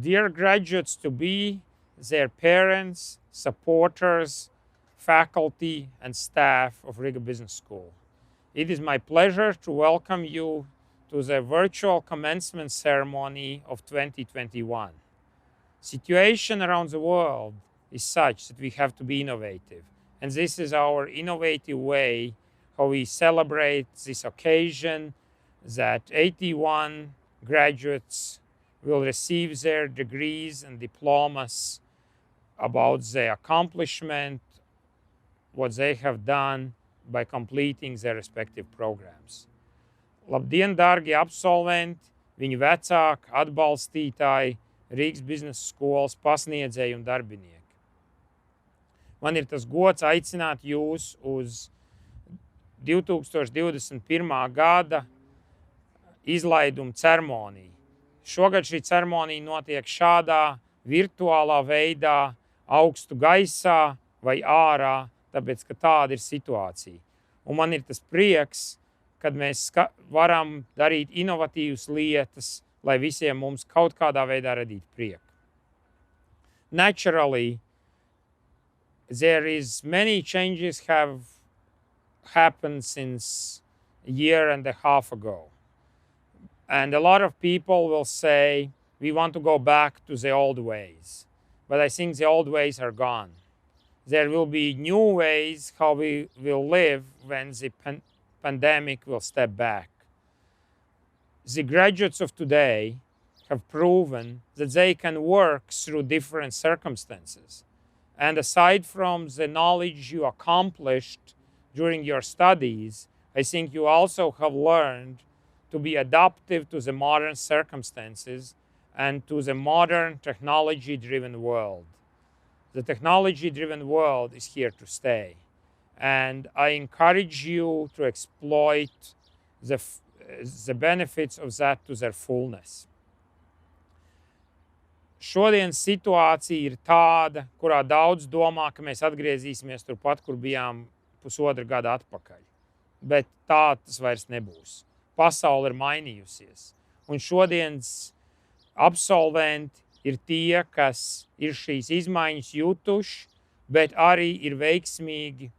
dear graduates to be, their parents, supporters, faculty, and staff of Riga Business School. It is my pleasure to welcome you to the virtual commencement ceremony of 2021. Situation around the world is such that we have to be innovative, and this is our innovative way how we celebrate this occasion that 81 graduates will receive their degrees and diplomas about their accomplishment, what they have done by completing their respective programs. Labdien, dārgie absolventi, viņu vecāki, atbalstītāji, Rīgas biznesa skolas pasniedzēji un darbinieki. Man ir tas gods aicināt jūs uz 2021. Gada izlaiduma ceremoniju. Šogad šī ceremonija notiek šādā virtuālā veidā, augstu gaisā vai ārā, tāpēc, ka tāda ir situācija. Un man ir tas prieks, kad mēs varam darīt inovatīvas lietas, lai visiem mums kaut kādā veidā radītu prieku. Naturally, there is many changes have happened since a year and a half ago. And a lot of people will say, we want to go back to the old ways. But I think the old ways are gone. There will be new ways how we will live when the pandemic will step back. The graduates of today have proven that they can work through different circumstances. And aside from the knowledge you accomplished during your studies, I think you also have learned to be adaptive to the modern circumstances and to the modern technology-driven world. The technology-driven world is here to stay. And I encourage you to exploit the benefits of that to their fullness. Šodienas situācija ir tāda, kurā daudz domā, ka mēs atgriezīsimies turpat, kur bijām pusotru gadu atpakaļ. Bet tā tas vairs nebūs. Pasaule ir mainījusies. Un šodienas absolventi ir tie, kas ir šīs izmaiņas jutuši, bet arī ir veiksmīgi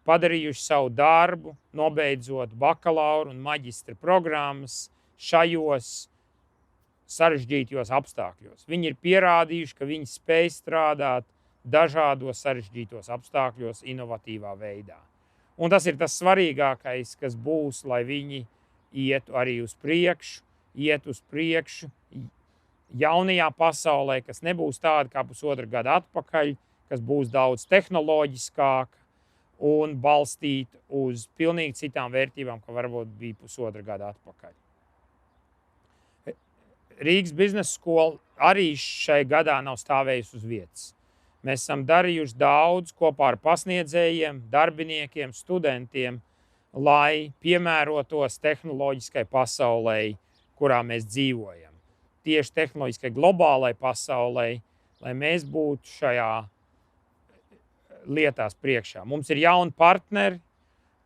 padarījuši savu darbu, nobeidzot bakalaura un maģistra programmas šajos sarežģītajos apstākļos. Viņi ir pierādījuši, ka viņi spēj strādāt dažādos sarežģītos apstākļos inovatīvā veidā. Un tas ir tas svarīgākais, kas būs, lai viņi ietu arī uz priekšu, jaunajā pasaulē, kas nebūs tāda kā pusotru gadu atpakaļ, kas būs daudz tehnoloģiskāka un balstīta uz pilnīgi citām vērtībām, kā varbūt bija pusotru gadu atpakaļ. Rīgas biznesa skola arī šai gadā nav stāvējusi uz vietas. Mēs esam darījuši daudz kopā ar pasniedzējiem, darbiniekiem, studentiem, lai piemērotos tehnoloģiskai pasaulē, kurā mēs dzīvojam. Tieši tehnoloģiskai globālai pasaulē, lai mēs būtu šajā lietās priekšā. Mums ir jauni partneri,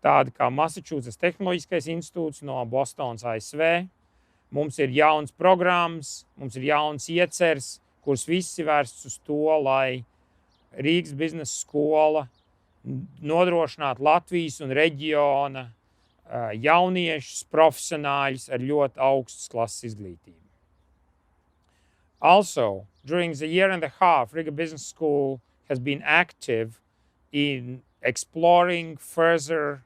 tādi kā Massachusetts Tehnoloģiskais institūts no Bostonas, ASV. Mums ir jauns programmas, mums ir jauns ieceres, kuras viss ir vērsts uz to, lai Rīgas biznesa skola nodrošinātu Latvijas un reģiona jauniešus, profesionāļus ar ļoti augstas klases izglītību. Also, during the year and a half, Riga Business School has been active in exploring further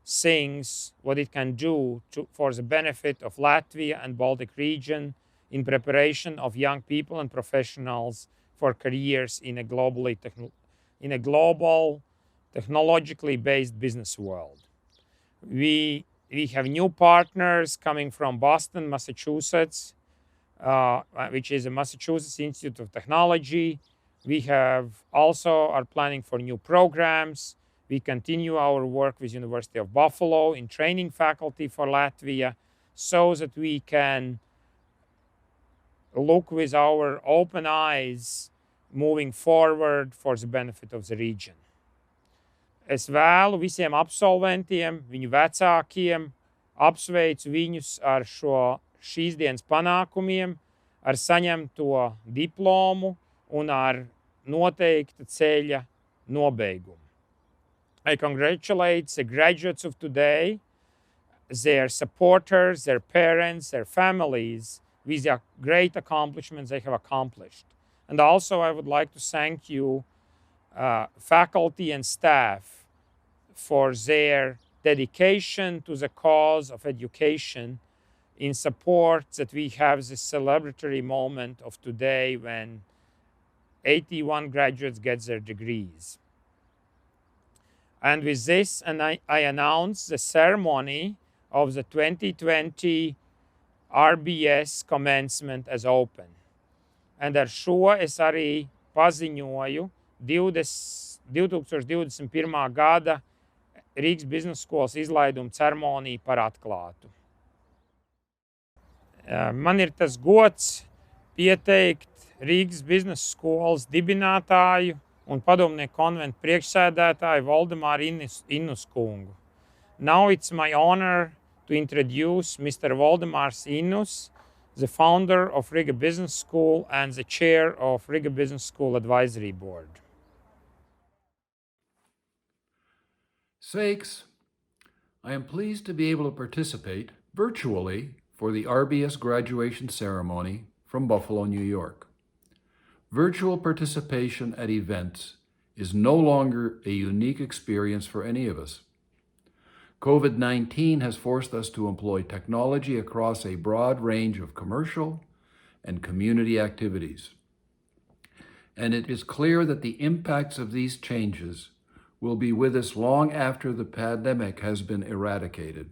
things, what it can do for the benefit of Latvia and Baltic region in preparation of young people and professionals for careers in a global technologically based business world. We have new partners coming from Boston, Massachusetts, which is a Massachusetts Institute of Technology. We have also are planning for new programs. We continue our work with University of Buffalo in training faculty for Latvia so that we can look with our open eyes moving forward for the benefit of the region. Es vēlu visiem absolventiem, viņu vecākiem, apsveicu viņus ar šīs dienas panākumiem, ar saņemto diplomu un ar noteikta ceļa nobeigumu. I congratulate the graduates of today, their supporters, their parents, their families with the great accomplishments they have accomplished. And also I would like to thank you, faculty and staff, for their dedication to the cause of education in support that we have this celebratory moment of today when 81 graduates get their degrees. And with this, I announce the ceremony of the 2020 RBS commencement as open. And ar šo es arī paziņoju 2021. gada Rīgas biznesa skolas izlaiduma ceremoniju par atklātu. Man ir tas gods pieteikt Rīgas biznesa skolas dibinātāju un padomnieku konventu priekšsēdētāju Voldemāru Innus kungu. Now it's my honor to introduce Mr. Voldemārs Innus, the founder of Riga Business School and the chair of Riga Business School Advisory Board. Sveiks! I am pleased to be able to participate virtually for the RBS graduation ceremony from Buffalo, New York. Virtual participation at events is no longer a unique experience for any of us. COVID-19 has forced us to employ technology across a broad range of commercial and community activities. And it is clear that the impacts of these changes will be with us long after the pandemic has been eradicated.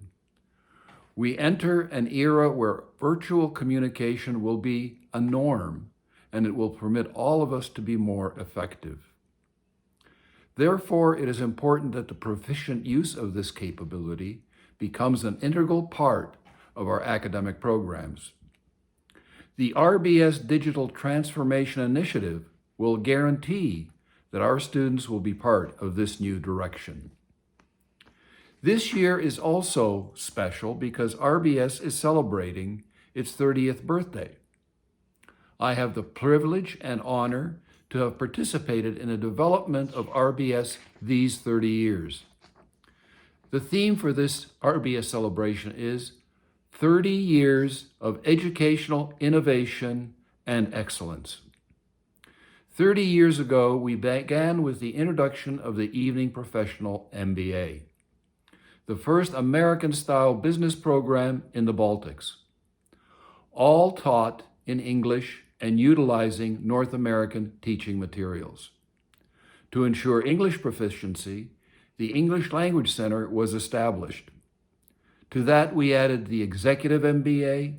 We enter an era where virtual communication will be a norm, and it will permit all of us to be more effective. Therefore, it is important that the proficient use of this capability becomes an integral part of our academic programs. The RBS Digital Transformation Initiative will guarantee that our students will be part of this new direction. This year is also special because RBS is celebrating its 30th birthday. I have the privilege and honor to have participated in the development of RBS these 30 years. The theme for this RBS celebration is 30 years of educational innovation and excellence. 30 years ago, we began with the introduction of the Evening Professional MBA, the first American-style business program in the Baltics, all taught in English and utilizing North American teaching materials. To ensure English proficiency, the English Language Center was established. To that, we added the Executive MBA,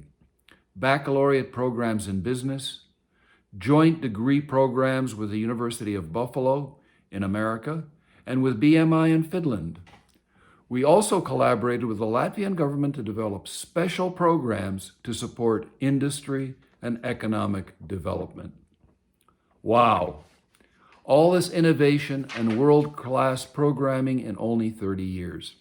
baccalaureate programs in business, joint degree programs with the University of Buffalo in America and with BMI in Finland. We also collaborated with the Latvian government to develop special programs to support industry and economic development. Wow! All this innovation and world-class programming in only 30 years.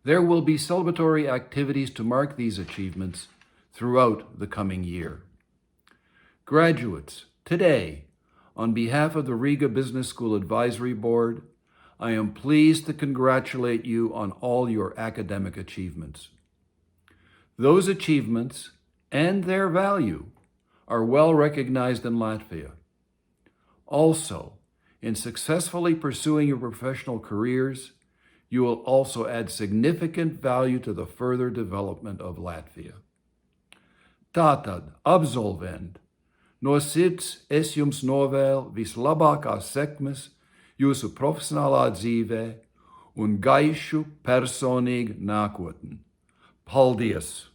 There will be celebratory activities to mark these achievements throughout the coming year. Graduates, today, on behalf of the Riga Business School Advisory Board, I am pleased to congratulate you on all your academic achievements. Those achievements and their value are well recognized in Latvia. Also, in successfully pursuing your professional careers, you will also add significant value to the further development of Latvia. Tātad, absolvent, no sirds es jums novēlu vislabākās sekmes jūsu profesionālā dzīvē un gaišu personīgu nākotni. Paldies!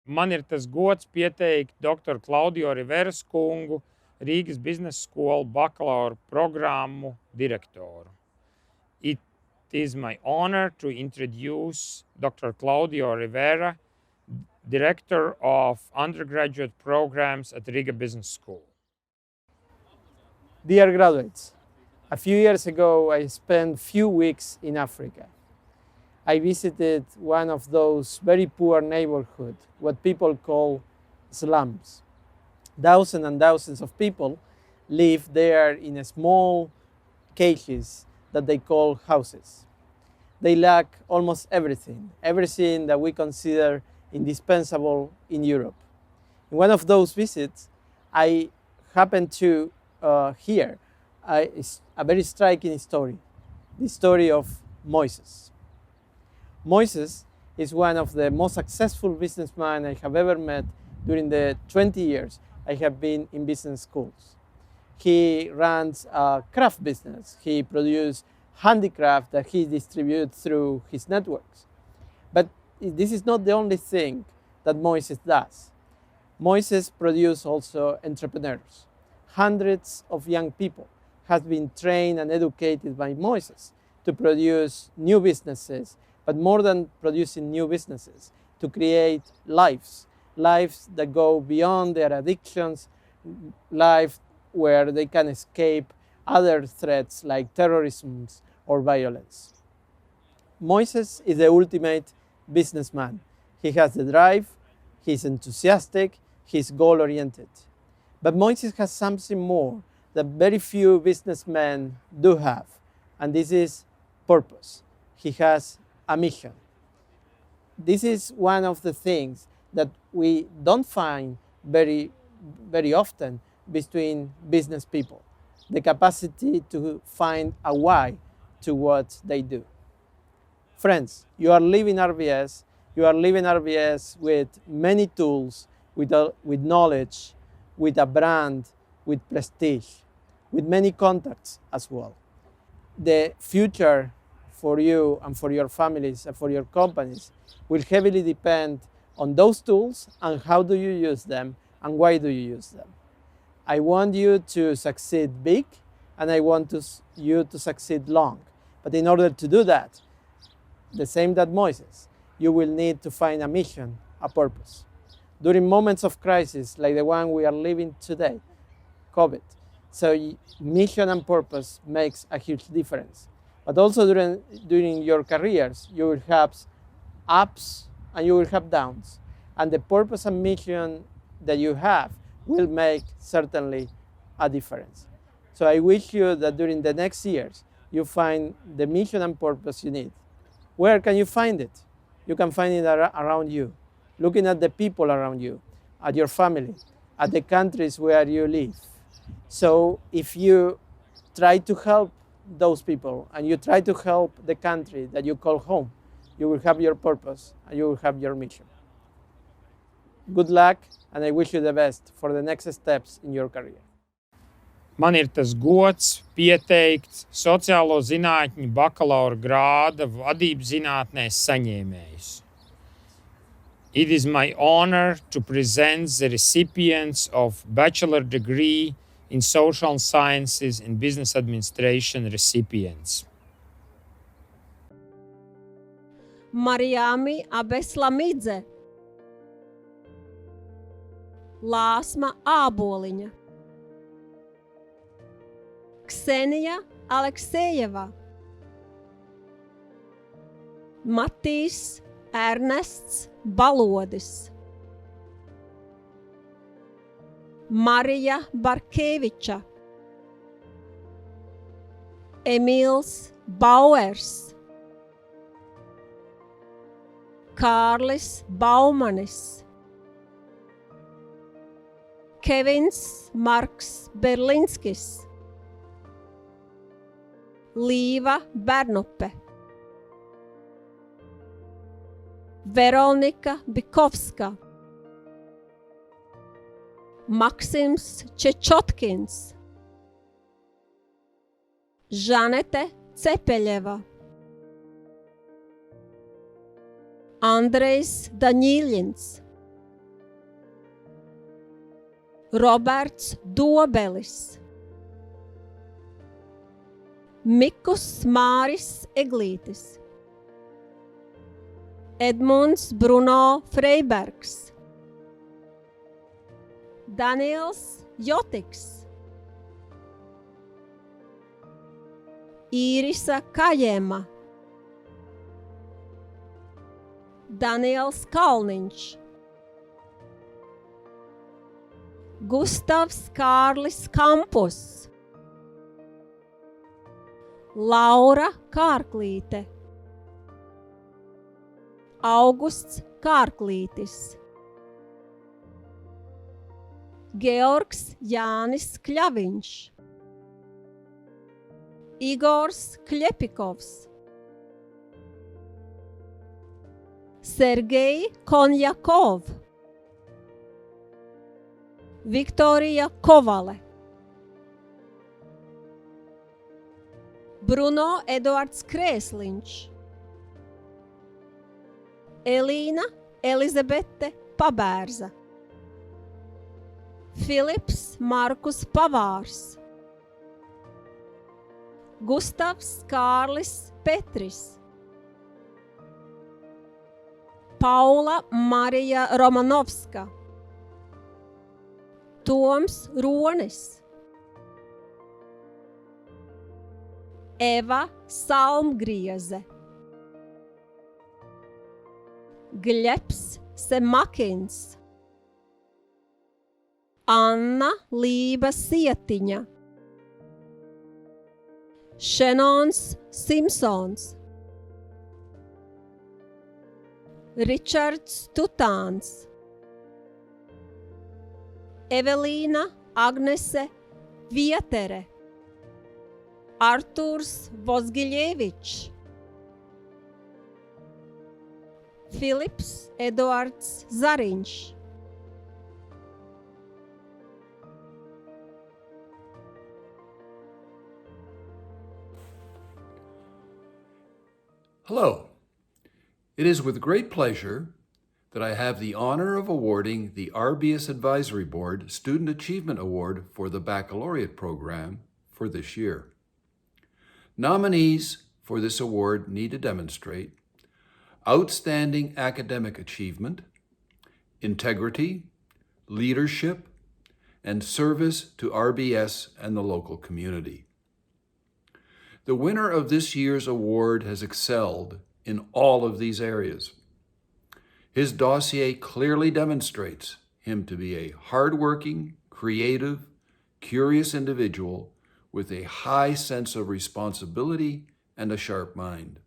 Man ir tas gods pieteikt Dr. Claudio Rivera kungu, Rīgas biznesa skolu bakalaura programmu direktoru. It is my honor to introduce Dr. Claudio Rivera, Director of Undergraduate Programs at Riga Business School. Dear graduates, a few years ago I spent few weeks in Africa. I visited one of those very poor neighborhoods, what people call slums. Thousands and thousands of people live there in small cages that they call houses. They lack almost everything, everything that we consider indispensable in Europe. In one of those visits, I happened to hear a very striking story, the story of Moises. Moises is one of the most successful businessmen I have ever met during the 20 years I have been in business schools. He runs a craft business. He produces handicraft that he distributes through his networks. But this is not the only thing that Moises does. Moises produces also entrepreneurs. Hundreds of young people have been trained and educated by Moises to produce new businesses, but more than producing new businesses, to create lives that go beyond their addictions, lives where they can escape other threats like terrorism or violence. Moises is the ultimate businessman. He has the drive, he's enthusiastic, he's goal-oriented. But Moises has something more that very few businessmen do have, and this is purpose. He has a mission. This is one of the things that we don't find very often between business people, the capacity to find a why to what they do. Friends, you are leaving RBS. You are leaving RBS with many tools, with knowledge, with a brand, with prestige, with many contacts as well. The future for you and for your families and for your companies will heavily depend on those tools and how do you use them and why do you use them. I want you to succeed big and I want you to succeed long. But in order to do that, the same that Moises, you will need to find a mission, a purpose. During moments of crisis like the one we are living today, COVID, so mission and purpose makes a huge difference. But also during your careers, you will have ups and you will have downs. And the purpose and mission that you have will make certainly a difference. So I wish you that during the next years, you find the mission and purpose you need. Where can you find it? You can find it around you, looking at the people around you, at your family, at the countries where you live. So if you try to help those people and you try to help the country that you call home, you will have your purpose and you will have your mission. Good luck, and I wish you the best for the next steps in your career. Man ir tas gods pieteikt sociālo zinātņu bakalaura grāda vadības zinātnēs saņēmējus. It is my honor to present the recipients of bachelor degree in social sciences and business administration recipients. Mariami Abeslamidze, Lāsma Āboliņa, Ksenija Aleksejeva, Matīs Ernests Balodis, Marija Barkeviča, Emīls Bauers, Kārlis Baumanis, Kevins Marks Berlinskis, Līva Bernope, Veronika Bikovska, Maksims Čečotkins, Žanete Cepeļeva, Andrejs Daņīļins, Roberts Dobelis, Mikus Māris Eglītis, Edmunds Bruno Freibergs, Daniels Jotiks, Īrisa Kajema, Daniels Kalniņš, Gustavs Kārlis Kampus, Laura Kārklīte, Augusts Kārklītis, Georgs Jānis Kļaviņš, Igors Kļepikovs, Sergei Konjakov, Viktorija Kovale, Bruno Eduards Krēsliņš, Elīna Elizabete Pabērza, Filips Markus Pavārs, Gustavs Kārlis Petris, Paula Marija Romanovska, Toms Ronis, Eva Salmgrieze, Gļeps Semakins, Anna Lība Sietiņa, Šenons Simpsons, Ričards Tutāns, Evelīna Agnese Vietere, Artūrs Vozgiļevičs, Filips Eduards Zariņš, Hello. It is with great pleasure that I have the honor of awarding the RBS Advisory Board Student Achievement Award for the Baccalaureate program for this year. Nominees for this award need to demonstrate outstanding academic achievement, integrity, leadership, and service to RBS and the local community. The winner of this year's award has excelled in all of these areas. His dossier clearly demonstrates him to be a hardworking, creative, curious individual with a high sense of responsibility and a sharp mind.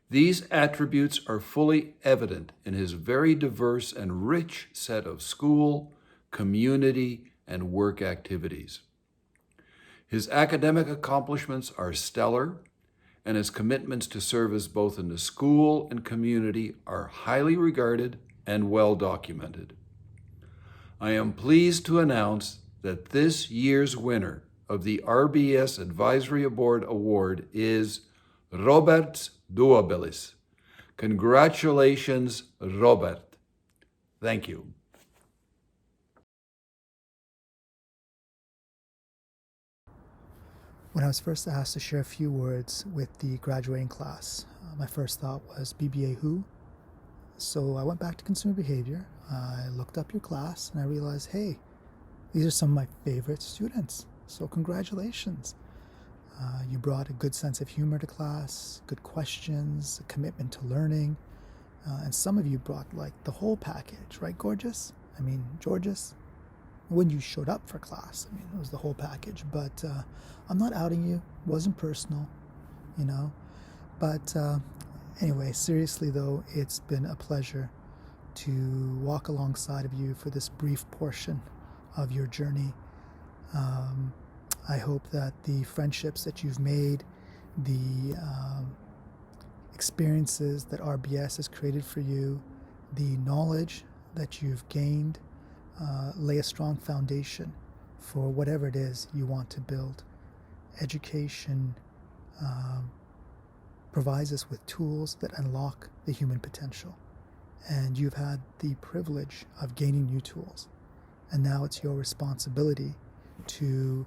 These attributes are fully evident in his very diverse and rich set of school, community, and work activities. His academic accomplishments are stellar, and his commitments to service both in the school and community are highly regarded and well documented. I am pleased to announce that this year's winner of the RBS Advisory Board Award is Roberts Duobelis. Congratulations, Robert. Thank you. When I was first asked to share a few words with the graduating class, my first thought was BBA who? So I went back to consumer behavior, I looked up your class, and I realized, hey, these are some of my favorite students. So congratulations. You brought a good sense of humor to class, good questions, a commitment to learning, and some of you brought like the whole package, right, Gorgeous? I mean, Georges? When you showed up for class, I mean, it was the whole package. But I'm not outing you. It wasn't personal, you know. But anyway, seriously though, it's been a pleasure to walk alongside of you for this brief portion of your journey. I hope that the friendships that you've made, the experiences that RBS has created for you, the knowledge that you've gained, lay a strong foundation for whatever it is you want to build. Education provides us with tools that unlock the human potential. And you've had the privilege of gaining new tools. And now it's your responsibility to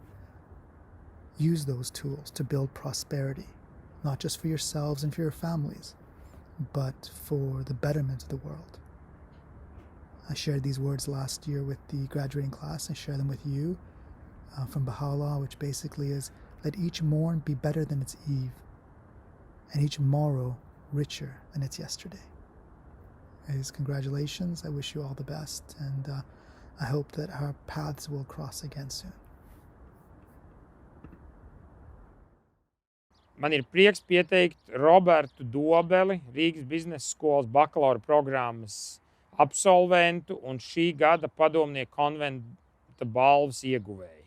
use those tools to build prosperity, not just for yourselves and for your families, but for the betterment of the world. I shared these words last year with the graduating class. I share them with you from Baha'u'llah, which basically is, let each morn be better than its eve, and each morrow richer than its yesterday. is congratulations. I wish you all the best, and I hope that our paths will cross again soon. Man ir prieks pieteikt Robertu Dobeli, Rīgas biznesa skolas bakalaura programmas absolventu un šī gada padomnieku konventa balvas ieguvēju.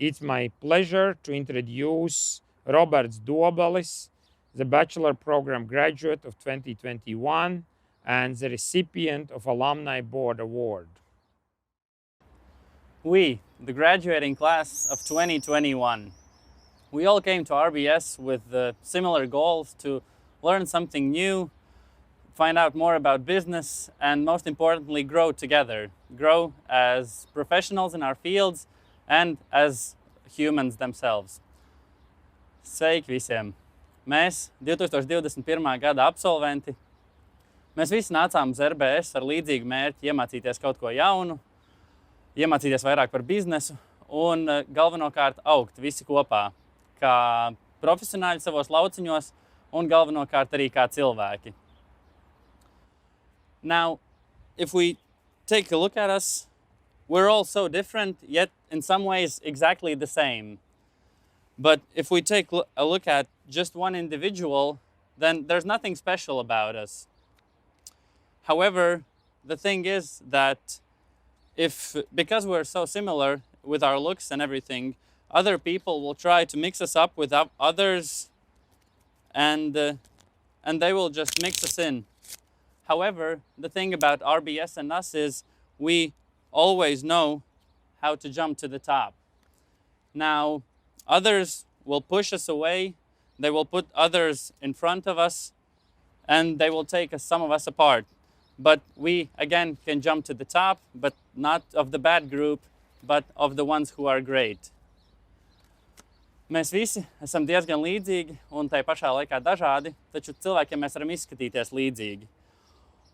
It's my pleasure to introduce Roberts Dobelis, the Bachelor Program graduate of 2021 and the recipient of Alumni Board Award. We, the graduating class of 2021, we all came to RBS with similar goals to learn something new, find out more about business, and most importantly, grow together. Grow as professionals in our fields and as humans themselves. Sveiki visiem! Mēs, 2021. Gada absolventi, mēs visi nācām uz RBS ar līdzīgu mērķi iemācīties kaut ko jaunu, iemācīties vairāk par biznesu un galvenokārt augt visi kopā, kā profesionāļi savos lauciņos un galvenokārt arī kā cilvēki. Now, if we take a look at us, we're all so different, yet in some ways exactly the same. But if we take a look at just one individual, then there's nothing special about us. However, the thing is that because we're so similar with our looks and everything, other people will try to mix us up with others, and they will just mix us in. However, the thing about RBS and us is we always know how to jump to the top. Now, others will push us away, they will put others in front of us, and they will take some of us apart. But we, again, can jump to the top, but not of the bad group, but of the ones who are great. Mēs visi esam diezgan līdzīgi un tai pašā laikā dažādi, taču cilvēkiem mēs varam izskatīties līdzīgi.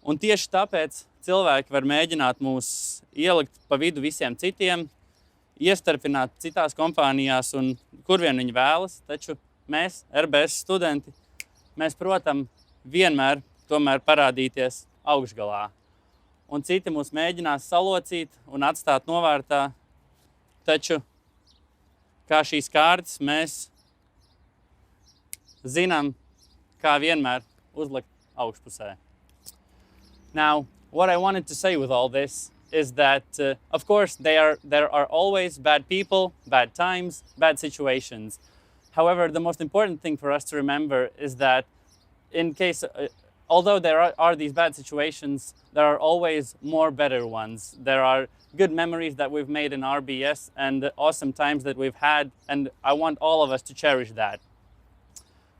Un tieši tāpēc cilvēki var mēģināt mūs ielikt pa vidu visiem citiem, iestarpināt citās kompānijās un kur vien viņi vēlas, taču mēs, RBS studenti, mēs, protams, vienmēr tomēr parādīties augšgalā. Un citi mūs mēģinās salocīt un atstāt novārtā, taču kā šīs kārtas mēs zinām, kā vienmēr uzlikt augšpusē. Now, what I wanted to say with all this is that, of course, there are always bad people, bad times, bad situations. However, the most important thing for us to remember is that in case, although there are these bad situations, there are always more better ones. There are good memories that we've made in RBS and awesome times that we've had, and I want all of us to cherish that.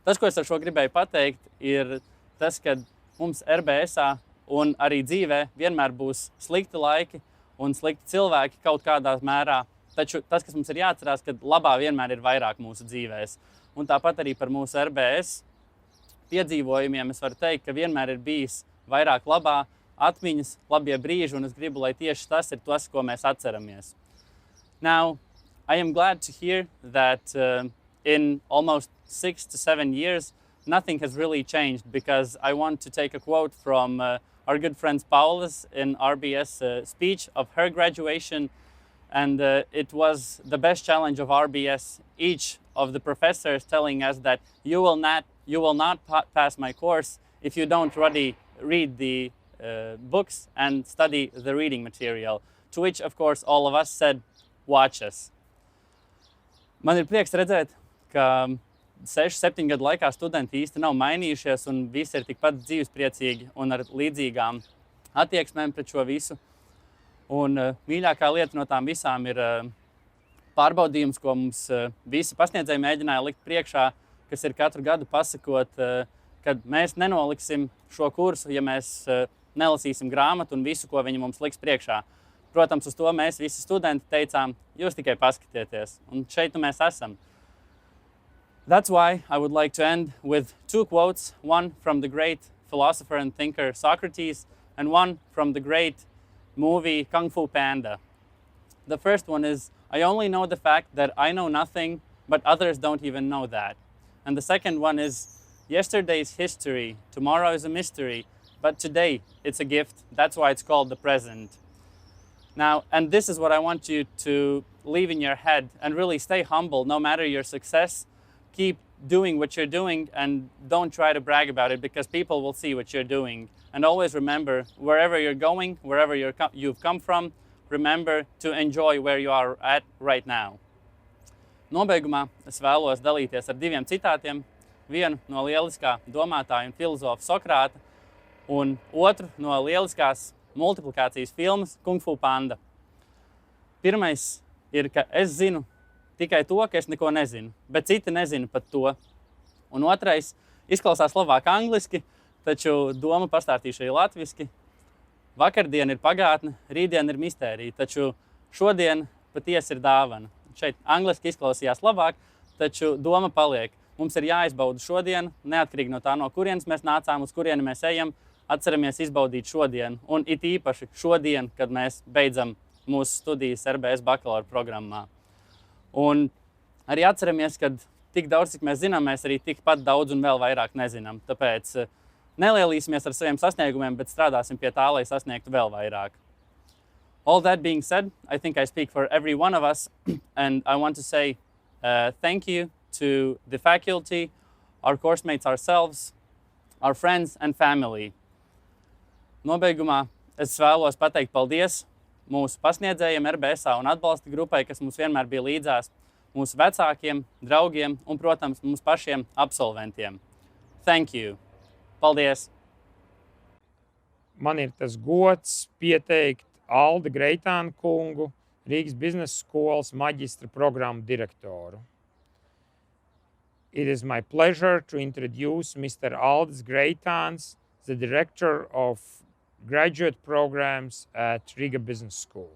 Tas, ko es ar šo gribēju pateikt, ir tas, ka mums RBSā un arī dzīvē vienmēr būs slikti laiki un slikti cilvēki kaut kādā mērā. Taču tas, kas mums ir jāatcerās, ka labā vienmēr ir vairāk mūsu dzīvēs. Un tāpat arī par mūsu RBS piedzīvojumiem es varu teikt, ka vienmēr ir bijis vairāk labā atmiņas, labie brīži, un es gribu, lai tieši tas ir tas, ko mēs atceramies. Now, I am glad to hear that in almost 6 to 7 years, nothing has really changed, because I want to take a quote from our good friend Paula's in RBS speech of her graduation, and it was the best challenge of RBS. Each of the professors telling us that you will not pass my course if you don't read the books and study the reading material. To which, of course, all of us said, watch us. Man ir prieks redzēt, ka 6-7 gadu laikā studenti īsti nav mainījušies un visi ir tikpat dzīvespriecīgi un ar līdzīgām attieksmēm pret šo visu. Un mīļākā lieta no tām visām ir pārbaudījums, ko mums visi pasniedzēji mēģināja likt priekšā, kas ir katru gadu pasakot, kad mēs nenoliksim šo kursu, ja mēs nelasīsim grāmatu un visu, ko viņi mums liks priekšā. Protams, uz to mēs visi studenti teicām, jūs tikai paskatieties, un šeit mēs esam. That's why I would like to end with 2 quotes, one from the great philosopher and thinker Socrates, and one from the great movie Kung Fu Panda. The first one is, I only know the fact that I know nothing, but others don't even know that. And the second one is, yesterday's history, tomorrow is a mystery, but today it's a gift. That's why it's called the present. Now, and this is what I want you to leave in your head, and really stay humble no matter your success. Keep doing what you're doing and don't try to brag about it, because people will see what you're doing. And always remember, wherever you're going, wherever you've come from, remember to enjoy where you are at right now. Nobeigumā es vēlos dalīties ar diviem citātiem. Vienu no lieliskā domātāja un filozofa Sokrāta, un otru no lieliskās multiplikācijas filmas Kung Fu Panda. Pirmais ir, ka es zinu tikai to, ka es neko nezinu, bet citi nezina pat to. Un otrais izklausās labāk angliski, taču doma pastāstīšu arī latviski. Vakardien ir pagātne, rītdien ir mistērija, taču šodien patiesi ir dāvana. Šeit angliski izklausījās labāk, taču doma paliek. Mums ir jāizbauda šodien, neatkarīgi no tā, no kurienes mēs nācām, uz kurieni mēs ejam, atceramies izbaudīt šodien. Un it īpaši šodien, kad mēs beidzam mūsu studijas RBS bakalaura programmā. Un arī atceramies, ka tik daudz, cik mēs zinām, mēs arī tikpat daudz un vēl vairāk nezinām. Tāpēc nelielīsimies ar saviem sasniegumiem, bet strādāsim pie tā, lai sasniegtu vēl vairāk. All that being said, I think I speak for every one of us, and I want to say thank you to the faculty, our course mates ourselves, our friends and family. Nobeigumā es vēlos pateikt paldies mūsu pasniedzējiem RBS un atbalsta grupai, kas mums vienmēr bija līdzās, mūsu vecākiem, draugiem un, protams, mums pašiem absolventiem. Thank you. Paldies! Man ir tas gods pieteikt Aldi Greitānu kungu, Rīgas biznesa skolas maģistra programmu direktoru. It is my pleasure to introduce Mr. Aldis Greitāns, the director of graduate programs at Riga Business School.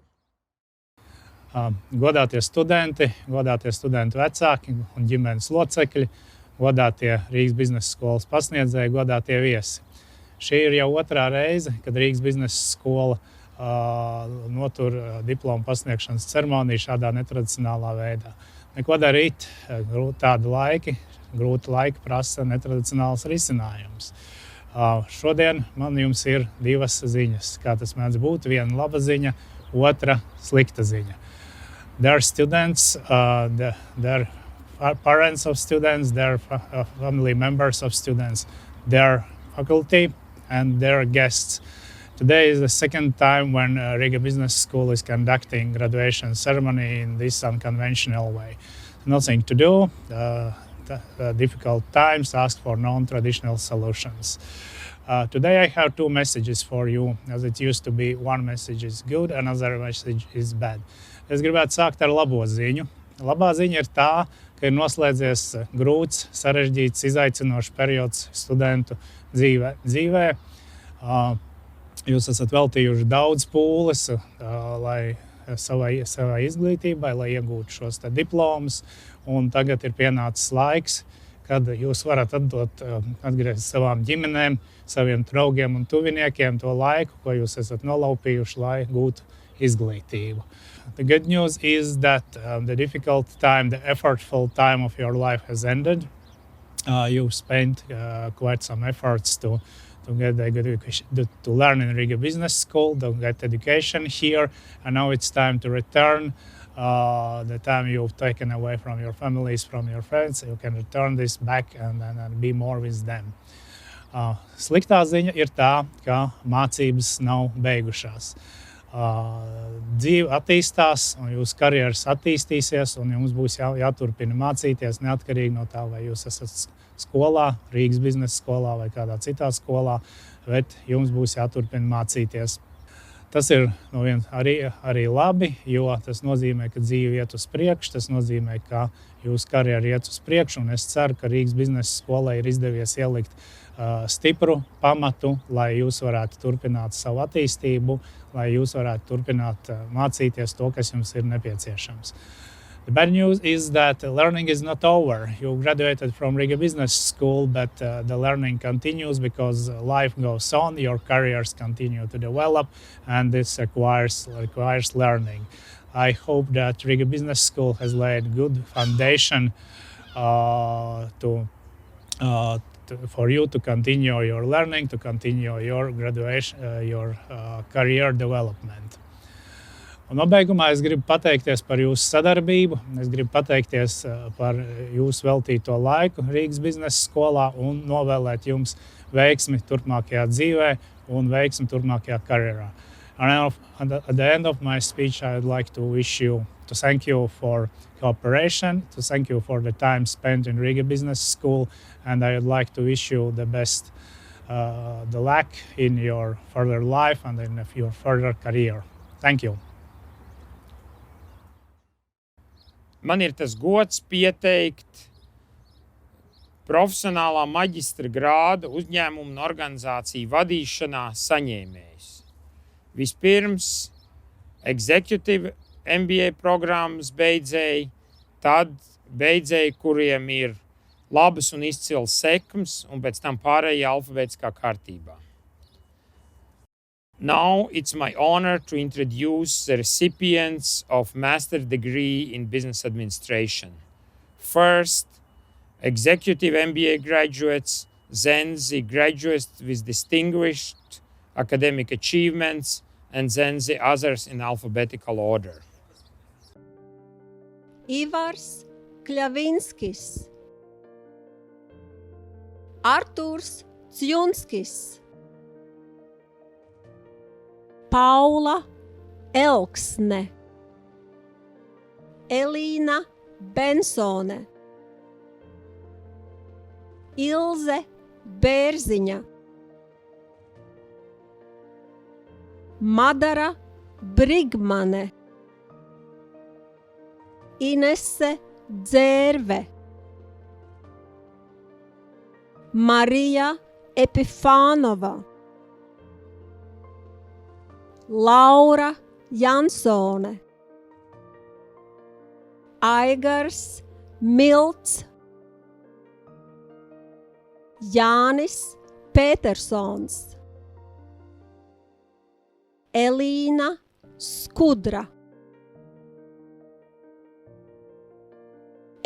Godātie studenti, godātie studentu vecāki un ģimenes locekļi, godātie Rīgas biznesa skolas pasniedzēji, godātie viesi. Šī ir jau otrā reize, kad Rīgas biznesa skola notur diplomu pasniegšanas ceremoniju šādā netradicionālā veidā. Neko darīt, grūti laiki prasa netradicionāls risinājums. Šodien man jums ir divas ziņas, kā tas mēdz būt. Viena laba ziņa, otra slikta ziņa. Their students, their parents of students, their family members of students, their faculty and their guests. Today is the second time when Riga Business School is conducting graduation ceremony in this unconventional way. Nothing to do. Difficult times ask for non-traditional solutions. Today I have two messages for you, as it used to be one message is good, another message is bad. Es gribētu sākt ar labo ziņu. Labā ziņa ir tā, ka ir noslēdzies grūts, sarežģīts, izaicinošs periods studentu dzīvē. Jūs esat veltījuši daudz pūles savai izglītībai, lai iegūtu šos diplomus. Un tagad ir pienācis laiks, kad jūs varat atgriezt savām ģimenēm, saviem draugiem un tuviniekiem to laiku, ko jūs esat nolaupījuši, lai gūtu izglītību. The good news is that the difficult time, the effortful time of your life has ended. You've spent quite some efforts to learn in Riga Business School, to get education here, and now it's time to return. The time you've taken away from your families, from your friends, you can return this back and be more with them. Sliktā ziņa ir tā, ka mācības nav beigušās. Dzīve attīstās, un jūsu karjeras attīstīsies, un jums būs jāturpina mācīties neatkarīgi no tā, vai jūs esat skolā, Rīgas biznesa skolā vai kādā citā skolā, bet jums būs jāturpina mācīties. Tas ir arī labi, jo tas nozīmē, ka dzīve iet uz priekšu, tas nozīmē, ka jūsu karjera iet uz priekšu, un es ceru, ka Rīgas biznesa skolai ir izdevies ielikt stipru pamatu, lai jūs varētu turpināt savu attīstību, lai jūs varētu turpināt mācīties to, kas jums ir nepieciešams. The bad news is that learning is not over. You graduated from Riga Business School, but the learning continues because life goes on, your careers continue to develop, and this requires learning. I hope that Riga Business School has laid good foundation to for you to continue your learning, to continue your graduation, your career development. Un nobeigumā es gribu pateikties par jūsu sadarbību. Es gribu pateikties par jūsu veltīto laiku Rīgas biznesa skolā un novēlēt jums veiksmi turpmākajā dzīvē un veiksmi turpmākajā karjerā. And at the end of my speech, I would like to thank you for cooperation, to thank you for the time spent in Riga Business School, and I would like to wish you the best, the luck in your further life and in your further career. Thank you. Man ir tas gods pieteikt profesionālā maģistra grāda uzņēmumu un organizāciju vadīšanā saņēmējus. Vispirms executive MBA programmas beidzēji, tad beidzēji, kuriem ir labas un izcils sekmes, un pēc tam pārējie alfabētiskā kārtībā. Now it's my honor to introduce the recipients of master's degree in business administration. First, executive MBA graduates, then the graduates with distinguished academic achievements, and then the others in alphabetical order. Ivars Kļavinskis, Artūrs Cjunskis, Paula Elksne, Elīna Bensone, Ilze Bērziņa, Madara Brigmane, Inese Dzērve, Marija Epifānova, Laura Jansone, Aigars Milts, Jānis Petersons, Elīna Skudra,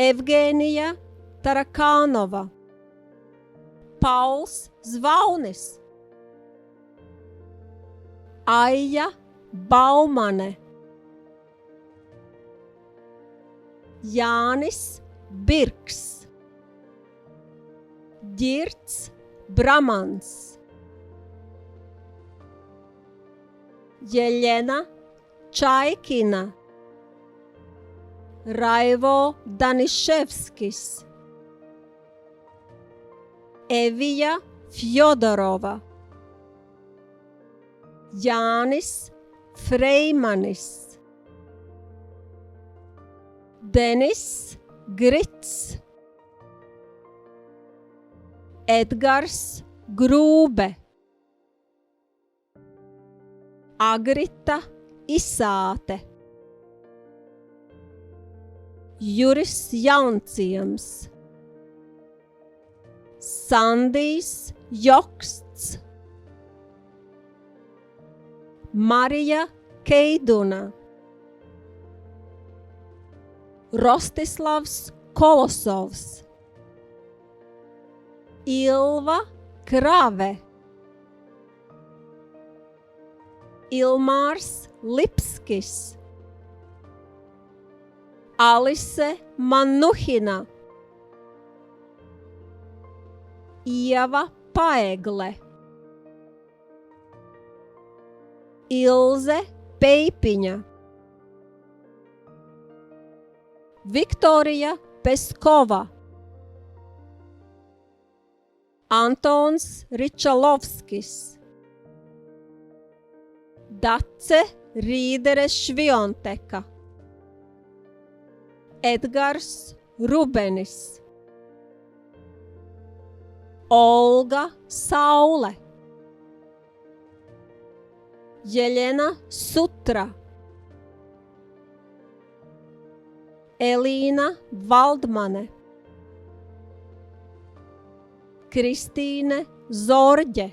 Evgēnija Tarakānova, Pauls Zvaunis, Aija Baumane, Jānis Birks, Ģirts Bramans, Jeļena Čaikina, Raivo Daniševskis, Evija Fjodorova, Jānis Freimanis, Denis Grits, Edgars Grūbe, Agrita Isāte, Juris Jaunciems, Sandijs Joksts, Marija Keiduna, Rostislavs Kolosovs, Ilva Krave, Ilmārs Lipskis, Alise Manuhina, Ieva Paegle, Ilze Peipiņa, Viktorija Peskova, Antons Ričalovskis, Dace Rīdere Švionteka, Edgars Rubenis, Olga Saule, Jeļena Sutra, Elīna Valdmane, Kristīne Zorģe.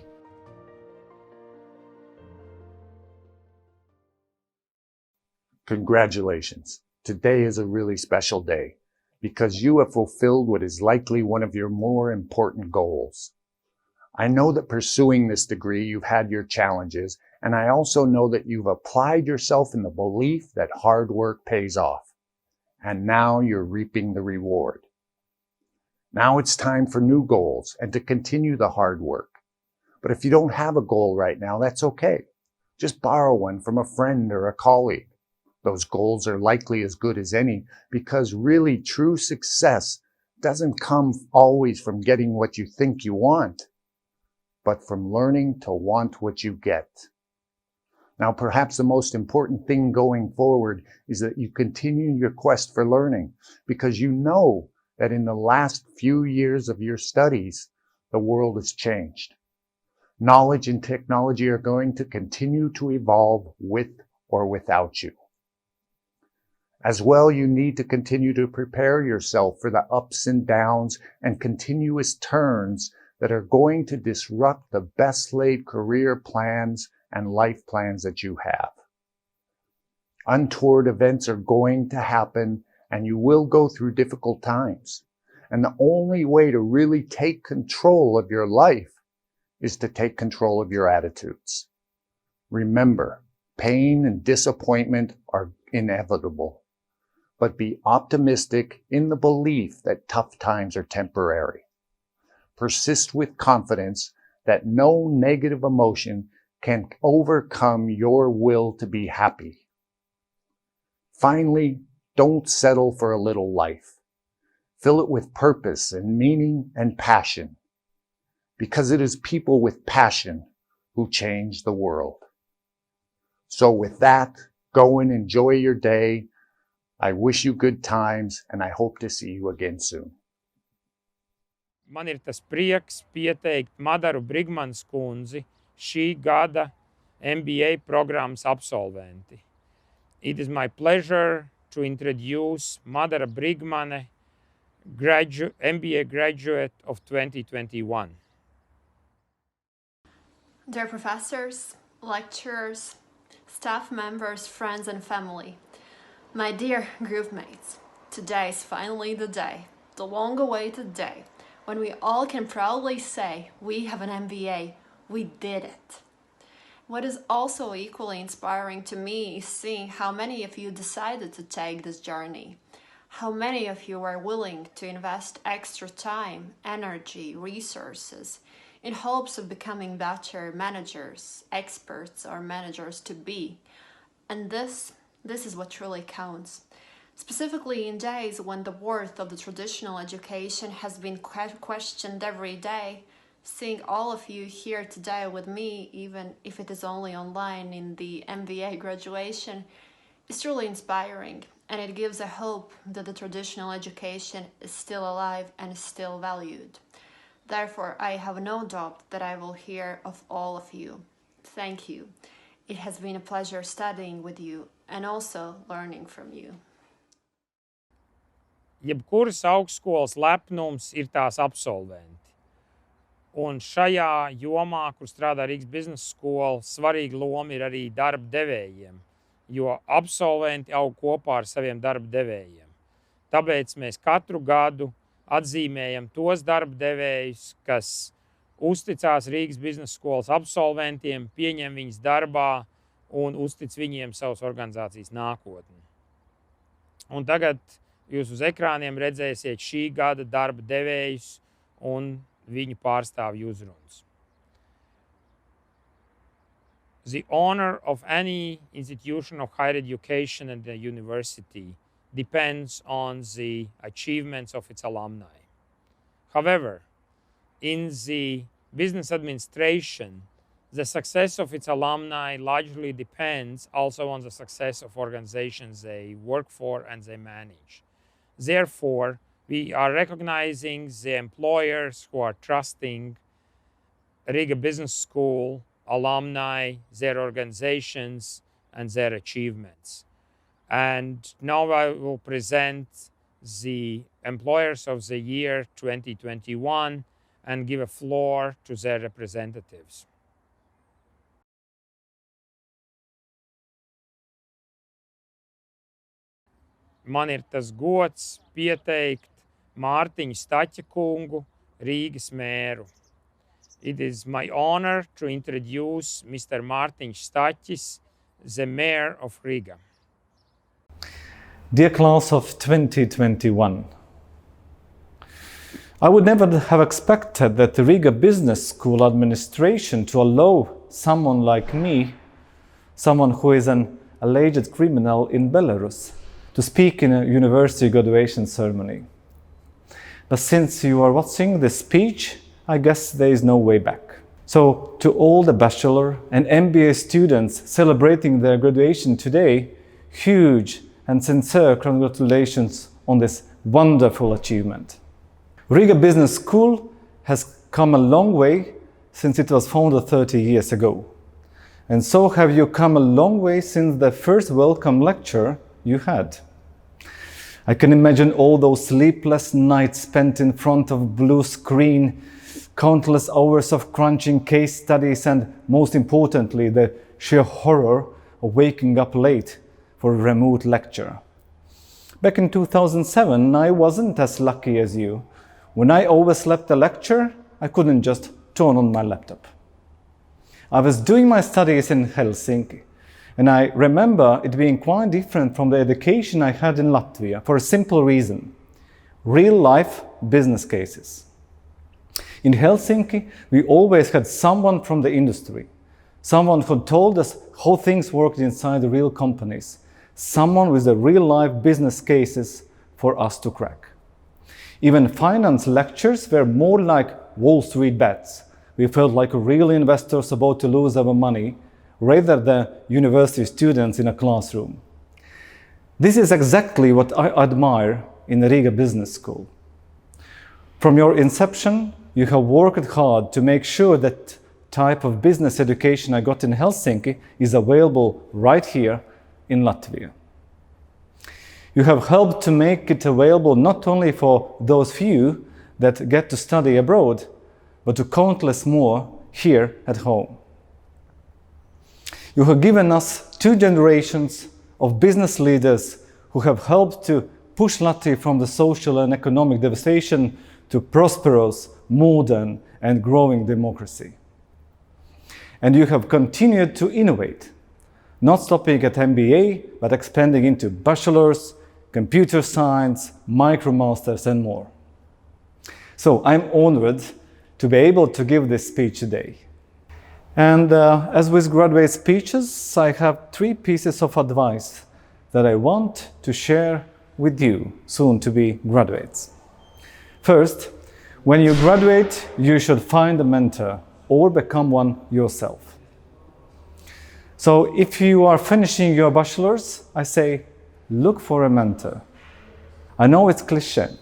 Congratulations. Today is a really special day. because you have fulfilled what is likely one of your more important goals. I know that pursuing this degree, you've had your challenges, and I also know that you've applied yourself in the belief that hard work pays off. And now you're reaping the reward. Now it's time for new goals and to continue the hard work. But if you don't have a goal right now, that's okay. Just borrow one from a friend or a colleague. Those goals are likely as good as any, because really true success doesn't come always from getting what you think you want, but from learning to want what you get. Now, perhaps the most important thing going forward is that you continue your quest for learning, because you know that in the last few years of your studies, the world has changed. Knowledge and technology are going to continue to evolve with or without you. As well, you need to continue to prepare yourself for the ups and downs and continuous turns that are going to disrupt the best laid career plans and life plans that you have. Untoward events are going to happen, and you will go through difficult times. And the only way to really take control of your life is to take control of your attitudes. Remember, pain and disappointment are inevitable, but be optimistic in the belief that tough times are temporary. Persist with confidence that no negative emotion can overcome your will to be happy. Finally, don't settle for a little life. Fill it with purpose and meaning and passion, because it is people with passion who change the world. So with that, go and enjoy your day. I wish you good times, and I hope to see you again soon. Man ir tas prieks pieteikt Madaru Brigmanas kundzi šī gada MBA programmas absolventi. It is my pleasure to introduce Madara Brigmane, MBA graduate of 2021. Dear professors, lecturers, staff members, friends and family, my dear groupmates, today is finally the day, the long-awaited day, when we all can proudly say we have an MBA, we did it. What is also equally inspiring to me is seeing how many of you decided to take this journey, how many of you are willing to invest extra time, energy, resources, in hopes of becoming better managers, experts, or managers to be. And this is what truly counts. Specifically in days when the worth of the traditional education has been questioned every day, seeing all of you here today with me, even if it is only online in the MBA graduation, is truly inspiring, and it gives a hope that the traditional education is still alive and is still valued. Therefore, I have no doubt that I will hear of all of you. Thank you. It has been a pleasure studying with you and also learning from you. Jebkuras augstskolas lepnums ir tās absolventi. Un šajā jomā, kur strādā Rīgas biznesa skola, svarīga loma ir arī darba devējiem, jo absolventi aug kopā ar saviem darba devējiem. Tāpēc mēs katru gadu atzīmējam tos darba devējus, kas uzticās Rīgas biznesa skolas absolventiem, pieņem viņus darbā un uztic viņiem savas organizācijas nākotni. Un tagad jūs uz ekrāniem redzēsiet šī gada darba devējus un viņu pārstāvju uzrunas. The honor of any institution of higher education and the university depends on the achievements of its alumni. However, in the business administration, the success of its alumni largely depends also on the success of organizations they work for and they manage. Therefore, we are recognizing the employers who are trusting Riga Business School, alumni, their organizations, and their achievements. And now I will present the Employers of the Year 2021 and give a floor to their representatives. man ir tas gods pieteikt Mārtiņu Staķa kungu, Rīgas mēru. It is my honor to introduce Mr. Mārtiņš Staķis, the mayor of Riga. Dear class of 2021, I would never have expected that the Riga Business School administration to allow someone like me, someone who is an alleged criminal in Belarus, to speak in a university graduation ceremony. But since you are watching this speech, I guess there is no way back. So to all the bachelor and MBA students celebrating their graduation today, huge and sincere congratulations on this wonderful achievement. Riga Business School has come a long way since it was founded 30 years ago. And so have you come a long way since the first welcome lecture you had. I can imagine all those sleepless nights spent in front of blue screen, countless hours of crunching case studies, and most importantly, the sheer horror of waking up late for a remote lecture. Back in 2007, I wasn't as lucky as you. When I overslept a lecture, I couldn't just turn on my laptop. I was doing my studies in Helsinki, and I remember it being quite different from the education I had in Latvia for a simple reason: real-life business cases. In Helsinki, we always had someone from the industry, someone who told us how things worked inside the real companies, someone with the real-life business cases for us to crack. Even finance lectures were more like Wall Street bets. We felt like real investors about to lose our money, rather than university students in a classroom. This is exactly what I admire in the Riga Business School. From your inception, you have worked hard to make sure that type of business education I got in Helsinki is available right here in Latvia. You have helped to make it available not only for those few that get to study abroad, but to countless more here at home. You have given us 2 generations of business leaders who have helped to push Latvia from the social and economic devastation to prosperous, modern, and growing democracy. And you have continued to innovate, not stopping at MBA, but expanding into bachelor's, computer science, micromasters, and more. So I'm honored to be able to give this speech today. And as with graduate speeches, I have 3 pieces of advice that I want to share with you, soon to be graduates. First, when you graduate, you should find a mentor or become one yourself. So if you are finishing your bachelor's, I say, look for a mentor. I know it's cliché,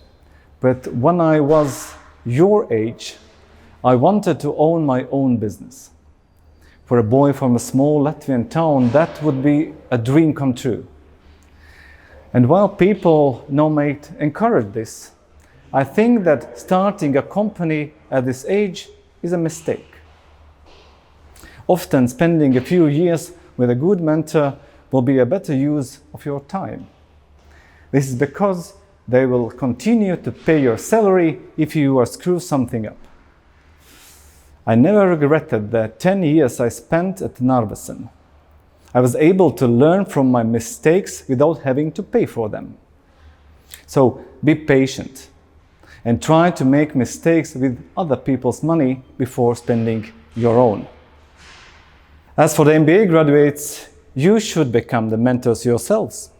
but when I was your age, I wanted to own my own business. For a boy from a small Latvian town, that would be a dream come true. And while people now might encourage this, I think that starting a company at this age is a mistake. Often spending a few years with a good mentor will be a better use of your time. This is because they will continue to pay your salary if you screw something up. I never regretted the 10 years I spent at Narvesen. I was able to learn from my mistakes without having to pay for them. So be patient and try to make mistakes with other people's money before spending your own. As for the MBA graduates, you should become the mentors yourselves.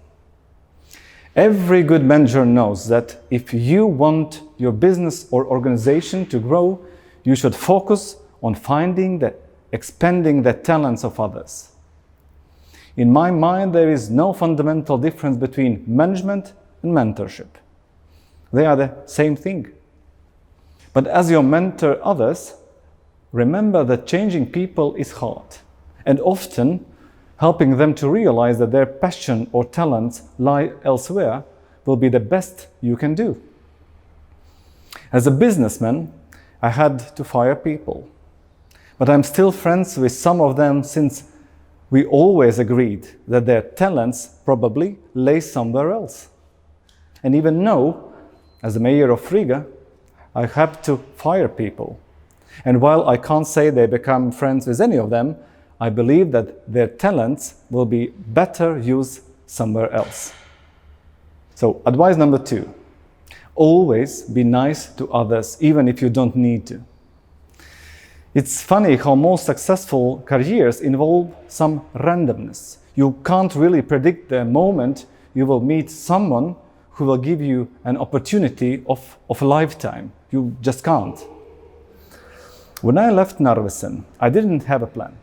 Every good manager knows that if you want your business or organization to grow, you should focus on expanding the talents of others. In my mind, there is no fundamental difference between management and mentorship. They are the same thing. But as you mentor others, remember that changing people is hard, and often helping them to realize that their passion or talents lie elsewhere will be the best you can do. As a businessman, I had to fire people. But I'm still friends with some of them since we always agreed that their talents probably lay somewhere else. And even now, as the mayor of Riga, I have to fire people. And while I can't say they become friends with any of them, I believe that their talents will be better used somewhere else. So, advice number 2, always be nice to others, even if you don't need to. It's funny how most successful careers involve some randomness. You can't really predict the moment you will meet someone who will give you an opportunity of a lifetime. You just can't. When I left Narvesen, I didn't have a plan.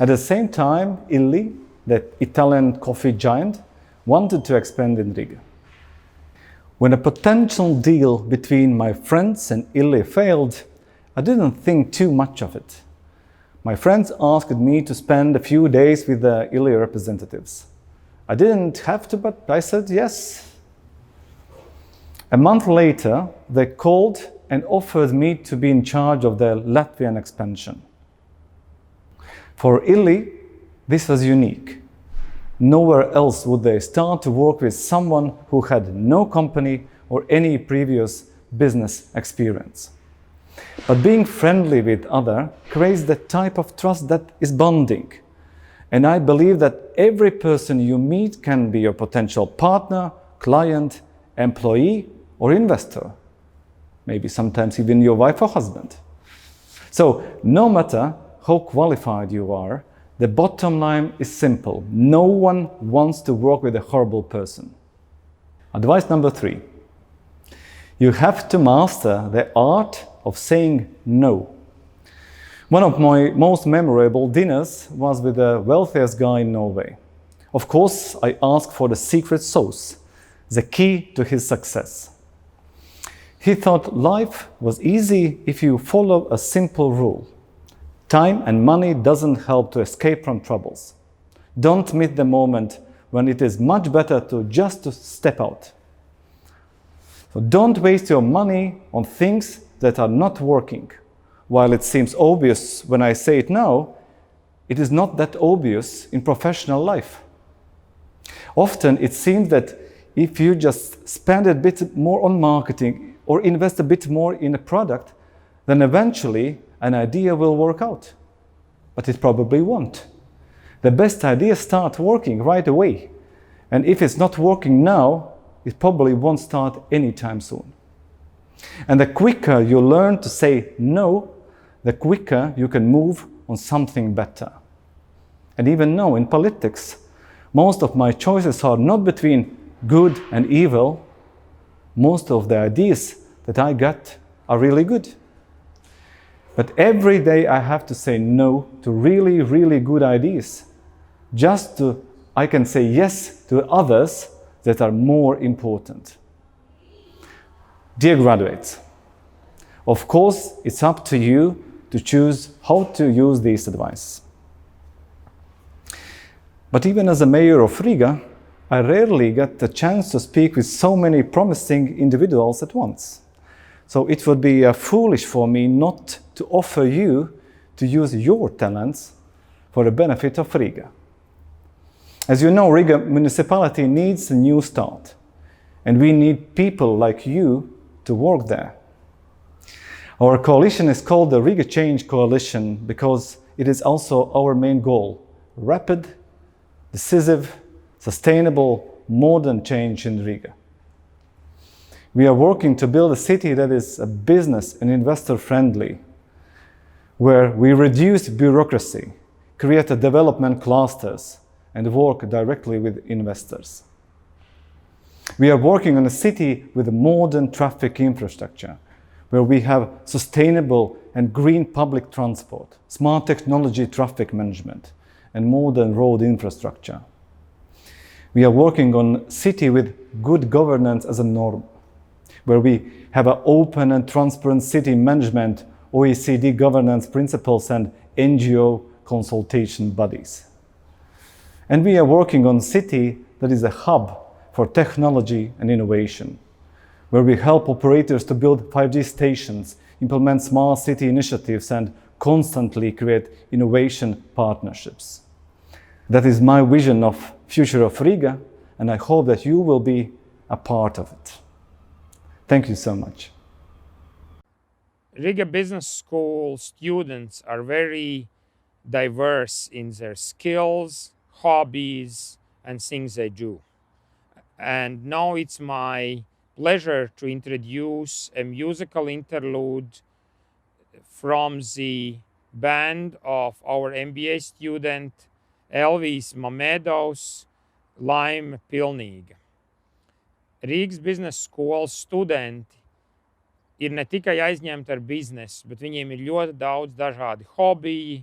At the same time, Illy, the Italian coffee giant, wanted to expand in Riga. When a potential deal between my friends and Illy failed, I didn't think too much of it. My friends asked me to spend a few days with the Illy representatives. I didn't have to, but I said yes. A month later, they called and offered me to be in charge of the Latvian expansion. For Illy, this was unique. Nowhere else would they start to work with someone who had no company or any previous business experience. But being friendly with others creates the type of trust that is bonding. And I believe that every person you meet can be your potential partner, client, employee, or investor. Maybe sometimes even your wife or husband. So, no matter how qualified you are, the bottom line is simple. No one wants to work with a horrible person. Advice number 3. You have to master the art of saying no. One of my most memorable dinners was with the wealthiest guy in Norway. Of course, I asked for the secret sauce, the key to his success. He thought life was easy if you follow a simple rule. Time and money doesn't help to escape from troubles. Don't miss the moment when it is much better to just step out. So don't waste your money on things that are not working. While it seems obvious when I say it now, it is not that obvious in professional life. Often it seems that if you just spend a bit more on marketing or invest a bit more in a product, then eventually an idea will work out. But it probably won't. The best ideas start working right away. And if it's not working now, it probably won't start anytime soon. And the quicker you learn to say no, the quicker you can move on something better. And even now, in politics, most of my choices are not between good and evil. Most of the ideas that I got are really good. But every day I have to say no to really, really good ideas. Just so I can say yes to others that are more important. Dear graduates, of course, it's up to you to choose how to use this advice. But even as a mayor of Riga, I rarely get the chance to speak with so many promising individuals at once. So it would be foolish for me not to offer you to use your talents for the benefit of Riga. As you know, Riga municipality needs a new start, and we need people like you to work there. Our coalition is called the Riga Change Coalition because it is also our main goal: rapid, decisive, sustainable, modern change in Riga. We are working to build a city that is business and investor friendly, where we reduce bureaucracy, create development clusters, and work directly with investors. We are working on a city with a modern traffic infrastructure, where we have sustainable and green public transport, smart technology traffic management, and modern road infrastructure. We are working on a city with good governance as a norm, where we have an open and transparent city management, OECD governance principles, and NGO consultation bodies. And we are working on a city that is a hub for technology and innovation, where we help operators to build 5G stations, implement smart city initiatives, and constantly create innovation partnerships. That is my vision of future of Riga, and I hope that you will be a part of it. Thank you so much. Riga Business School students are very diverse in their skills, hobbies, and things they do. And now it's my pleasure to introduce a musical interlude from the band of our MBA student Elvis Mamedovs Laime Pilnīga. Rīgas Business School studenti ir ne tikai aizņemti ar biznesu, bet viņiem ir ļoti daudz dažādi hobiji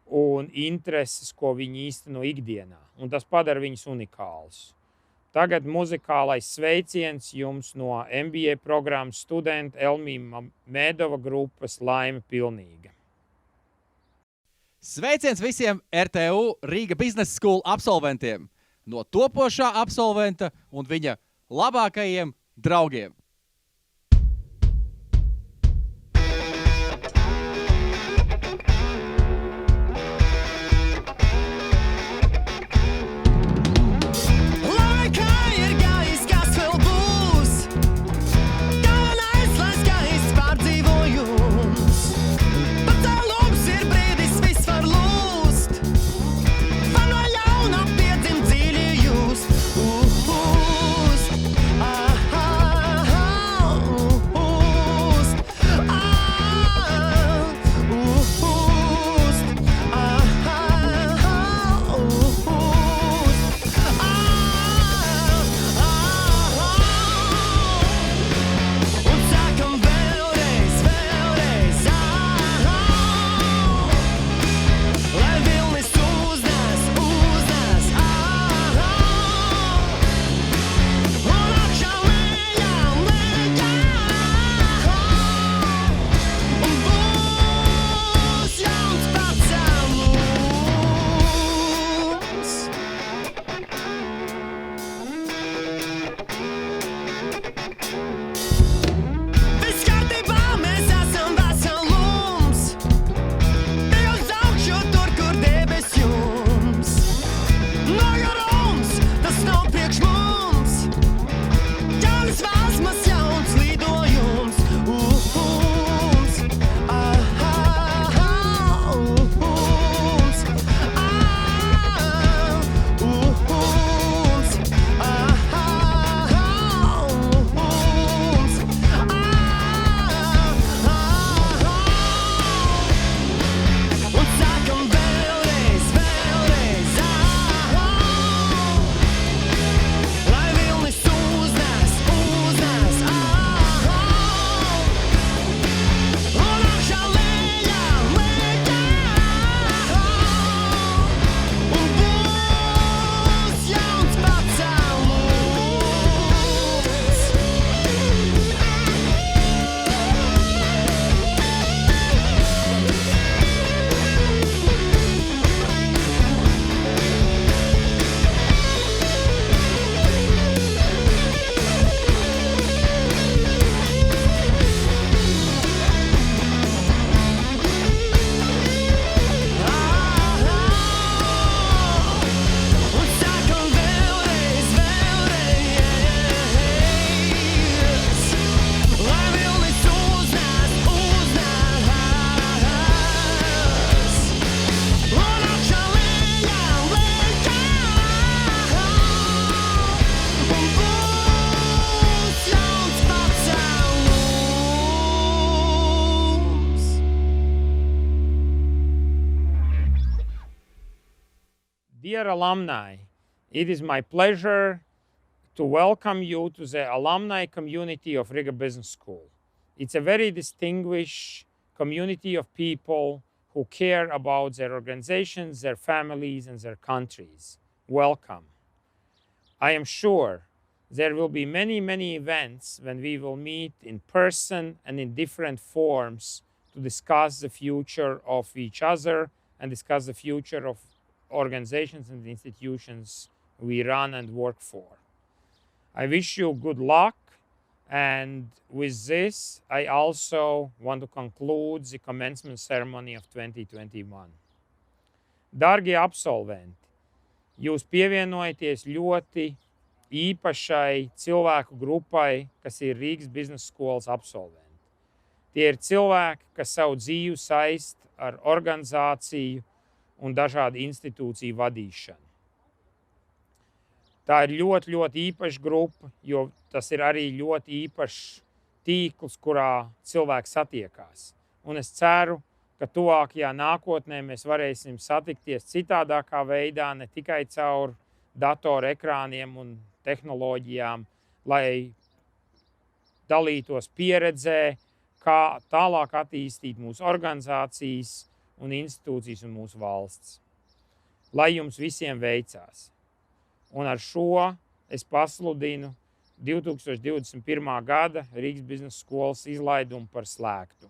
un intereses, ko viņi īsteno ikdienā. Un tas padara viņus unikālus. Tagad muzikālais sveiciens jums no MBA programmas studenta Elmīma Mēdova grupas Laime Pilnīga. Sveiciens visiem RTU Riga Business School absolventiem, no topošā absolventa un viņa labākajiem draugiem. Dear alumni, it is my pleasure to welcome you to the alumni community of Riga Business School. It's a very distinguished community of people who care about their organizations, their families, and their countries. Welcome. I am sure there will be many, many events when we will meet in person and in different forms to discuss the future of each other and discuss the future of organizations and institutions we run and work for. I wish you good luck, and with this, I also want to conclude the commencement ceremony of 2021. Dargie absolventi, jūs pievienojaties ļoti īpašai cilvēku grupai, kas ir Rīgas biznesa skolas absolventi. Tie ir cilvēki, kas savu dzīvi saist ar organizāciju un dažādu institūciju vadīšanu. Tā ir ļoti, ļoti īpaša grupa, jo tas ir arī ļoti īpašs tīkls, kurā cilvēki satiekās. Un es ceru, ka tuvākajā nākotnē mēs varēsim satikties citādākā veidā, ne tikai caur datoru ekrāniem un tehnoloģijām, lai dalītos pieredzē, kā tālāk attīstīt mūsu organizācijas un institūcijas un mūsu valsts. Lai jums visiem veicās! Un ar šo es pasludinu 2021. gada Rīgas biznesa skolas izlaidumu par slēgtu.